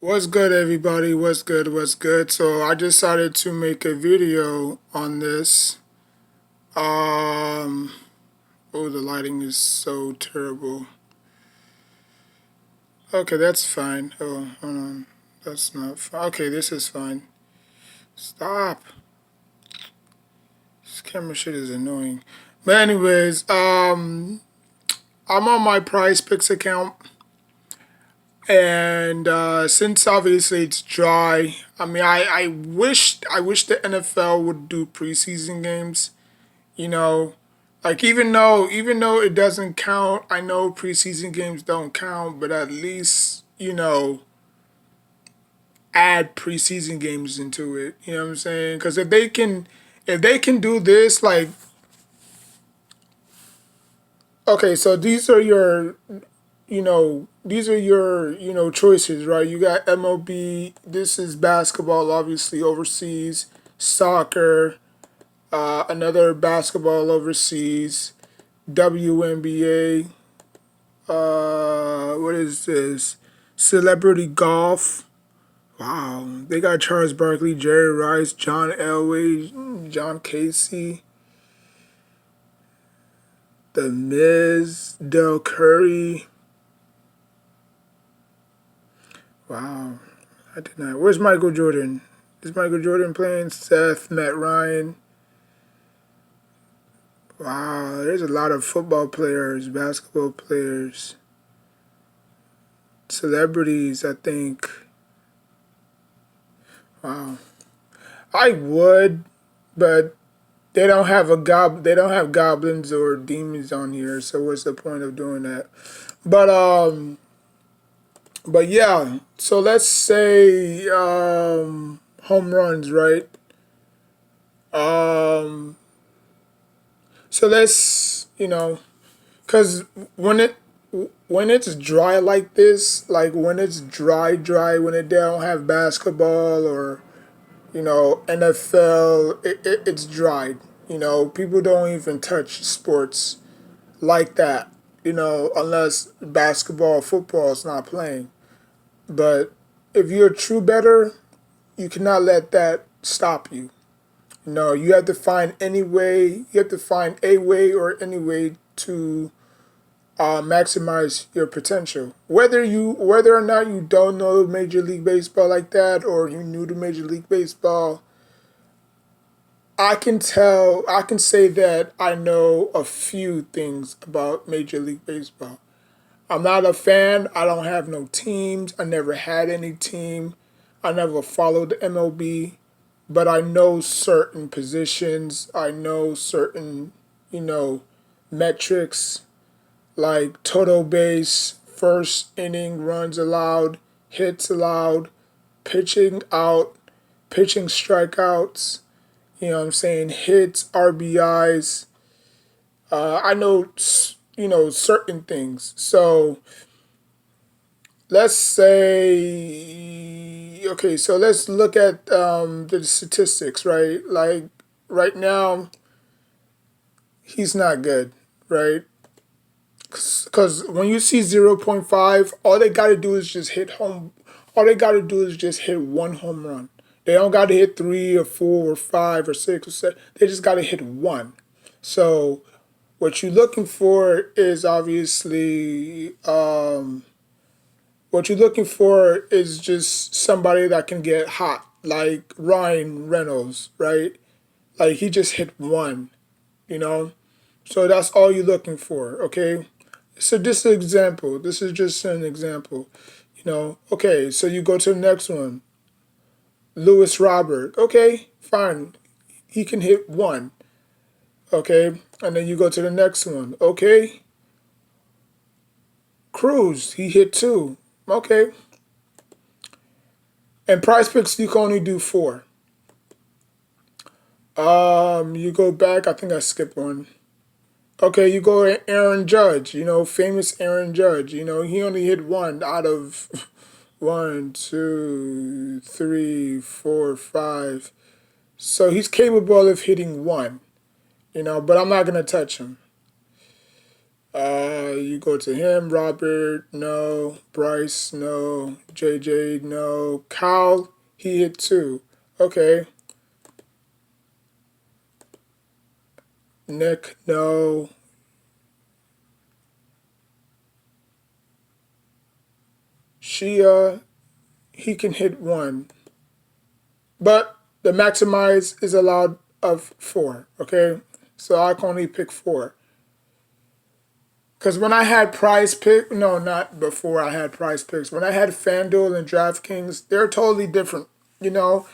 What's good, everybody? What's good? What's good? So I decided to make a video on this. Um, oh, the lighting is so terrible. Okay, that's fine. Oh, hold on. That's not fine. Okay, this is fine. Stop. This camera shit is annoying. But anyways, I'm on my Prize Picks account. And since obviously it's dry, I mean, I wish the NFL would do preseason games. You know, like even though it doesn't count, I know preseason games don't count, but at least add preseason games into it. You know what I'm saying? Because if they can do this, like, okay, so these are your choices, right? You got MLB. This is basketball, obviously overseas. Soccer, another basketball overseas. WNBA. What is this? Celebrity golf. Wow, they got Charles Barkley, Jerry Rice, John Elway, John Casey, The Miz, Del Curry. Wow, I did not. Where's Michael Jordan? Is Michael Jordan playing? Seth, Matt Ryan. Wow, there's a lot of football players, basketball players, celebrities. I think. Wow, I would, but they don't have goblins or demons on here, so what's the point of doing that? But yeah, so let's say home runs, right? Um so let's, cuz when it when it's dry like this, like when it's dry when it don't have basketball or NFL, it's dried. People don't even touch sports like that, unless basketball or football is not playing. But if you're a true better, you cannot let that stop you. You have to find any way, you have to find a way or any way to maximize your potential. Whether or not you don't know Major League Baseball like that, or you new to Major League Baseball, I can say that I know a few things about Major League Baseball. I'm not a fan. I don't have no teams. I never had any team. I never followed the MLB, but I know certain positions. I know certain, you know, metrics like total base, first inning runs allowed, hits allowed, pitching out, pitching strikeouts, what I'm saying, hits, RBIs. I know, certain things. So let's say, okay, so let's look at the statistics, right? Like right now, he's not good, right? Because when you see 0.5, all they got to do is just hit home. All they got to do is just hit one home run. They don't got to hit three or four or five or six or seven. They just got to hit one. So what you're looking for is obviously what you're looking for is just somebody that can get hot, like Ryan Reynolds, right? Like he just hit one, you know. So that's all you're looking for, okay? So this is an example. This is just an example, Okay, so you go to the next one, Lewis Robert. Okay, fine, he can hit one. Okay, and then you go to the next one. Okay, Cruz, he hit two. Okay, and Prize Picks you can only do four. You go back. I think I skipped one. Okay, you go to Aaron Judge. Famous Aaron Judge. He only hit one out of one, two, three, four, five. So he's capable of hitting one. But I'm not gonna touch him. You go to him, Robert, no. Bryce, no. JJ, no. Kyle, he hit two. Okay. Nick, no. Shia, he can hit one. But the maximize is allowed of four, okay? So I can only pick four. Because when I had prize pick, no, not before I had prize picks. When I had FanDuel and DraftKings, they're totally different. You know,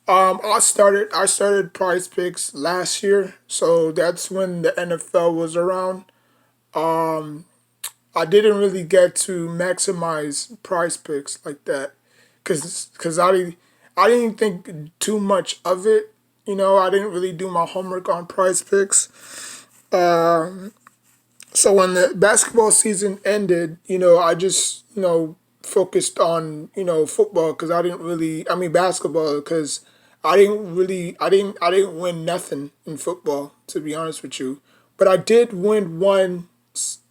I started prize picks last year, so that's when the NFL was around. I didn't really get to maximize prize picks like that, cause I didn't think too much of it. You know, I didn't really do my homework on prize picks. So when the basketball season ended, I just, focused on, football because I mean basketball because I didn't win nothing in football, to be honest with you. But I did win one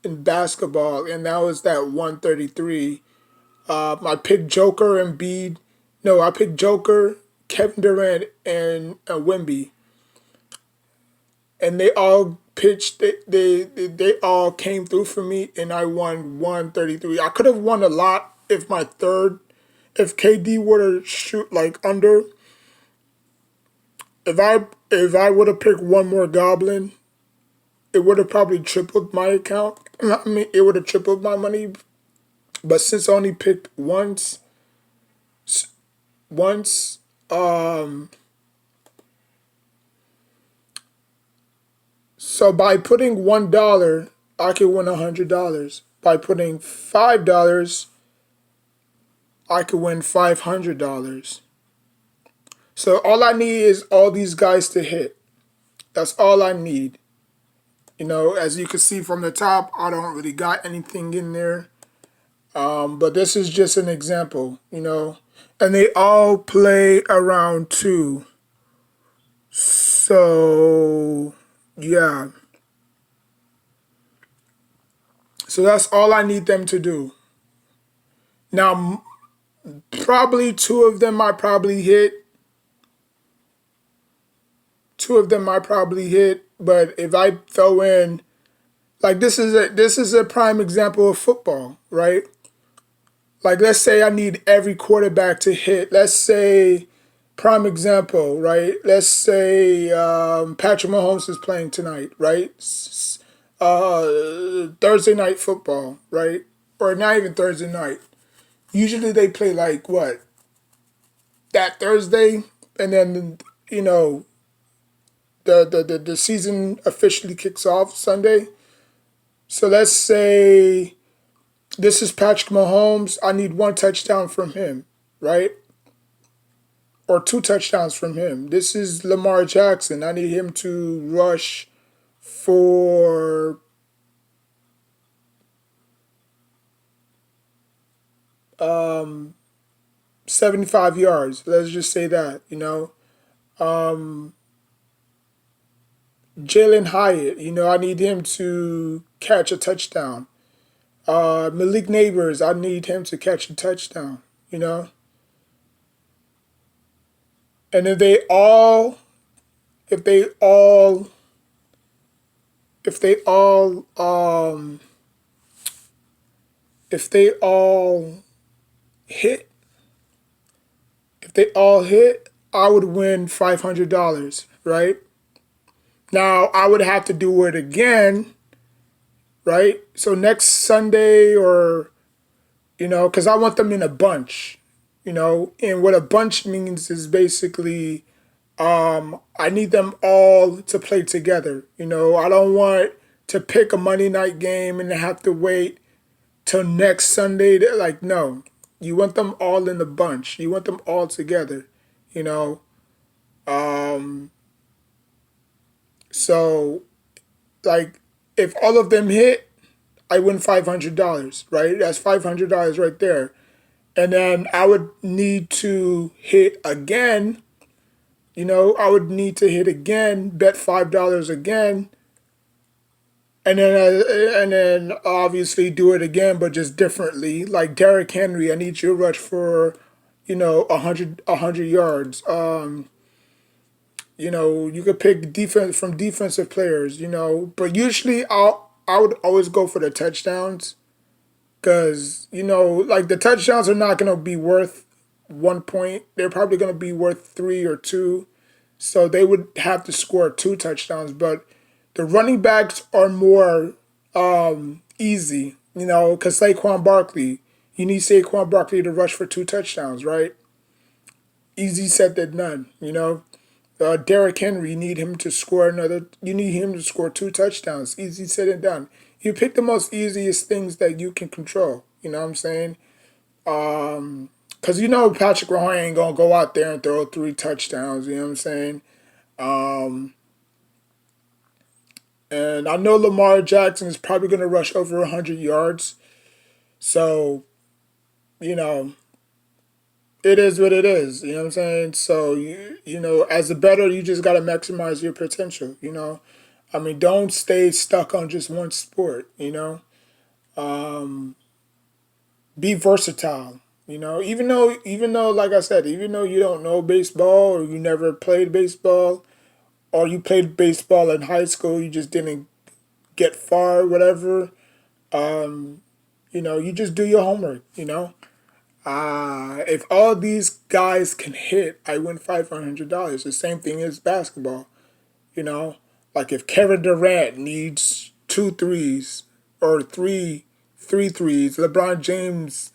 in basketball, and that was that 133. I picked Joker and Bede. No, I picked Joker, Kevin Durant, and Wemby, and they all pitched. They all came through for me, and I won 133. I could have won a lot if KD were to shoot like under. If I would have picked one more Goblin, it would have probably tripled my account. I mean, it would have tripled my money. But since I only picked once, so by putting $1, I could win $100. By putting $5, I could win $500. So all I need is all these guys to hit. That's all I need. As you can see from the top, I don't really got anything in there. But this is just an example. And they all play around two. So, yeah. So that's all I need them to do. Now, probably two of them might probably hit. Two of them might probably hit. But if I throw in, like this is a prime example of football, right? Like let's say I need every quarterback to hit. Let's say, prime example, right? Let's say Patrick Mahomes is playing tonight, right? Thursday night football, right? Or not even Thursday night. Usually they play like what? That Thursday, and then the season officially kicks off Sunday. So let's say this is Patrick Mahomes. I need one touchdown from him, right? Or two touchdowns from him. This is Lamar Jackson. I need him to rush for 75 yards. Let's just say that. Jalen Hyatt, I need him to catch a touchdown. Malik Neighbors, I need him to catch a touchdown. And if they all, if they all, if they all hit, if they all hit, I would win $500, right? Now I would have to do it again, right? So next Sunday because I want them in a bunch. And what a bunch means is basically I need them all to play together. I don't want to pick a Monday night game and have to wait till next Sunday. Like, no, you want them all in the bunch. You want them all together. You know, so like if all of them hit, I win $500. Right, that's $500 right there. And then I would need to hit again. I would need to hit again, bet $5 again, and then obviously do it again, but just differently. Like Derrick Henry, I need you to rush for, 100 yards. You could pick defense from defensive players. But usually I would always go for the touchdowns because like the touchdowns are not gonna be worth 1 point. They're probably gonna be worth three or two. So they would have to score two touchdowns, but the running backs are more easy, because Saquon Barkley, you need Saquon Barkley to rush for two touchdowns, right? Easy said than done, Derrick Henry, you need him to score two touchdowns. Easy said and done. You pick the most easiest things that you can control, you know what I'm saying? Because Patrick Mahomes ain't going to go out there and throw three touchdowns, you know what I'm saying? Um, And I know Lamar Jackson is probably going to rush over 100 yards. So, you know, it is what it is. You know what I'm saying? So, as a bettor, you just got to maximize your potential, I mean, don't stay stuck on just one sport, Um, be versatile. Even though, like I said, even though you don't know baseball or you never played baseball or you played baseball in high school, you just didn't get far, whatever. You just do your homework. If all these guys can hit, I win $500. The same thing as basketball. You know, like if Kevin Durant needs two threes or three threes, LeBron James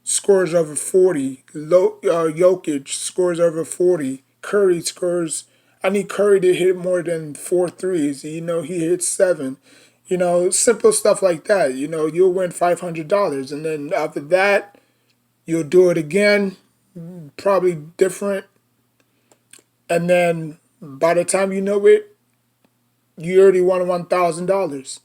scores over 40. Jokic scores over 40. Curry scores. I need Curry to hit more than four threes. He hits seven. Simple stuff like that. You'll win $500. And then after that, you'll do it again, probably different. And then by the time you know it, you already won $1,000.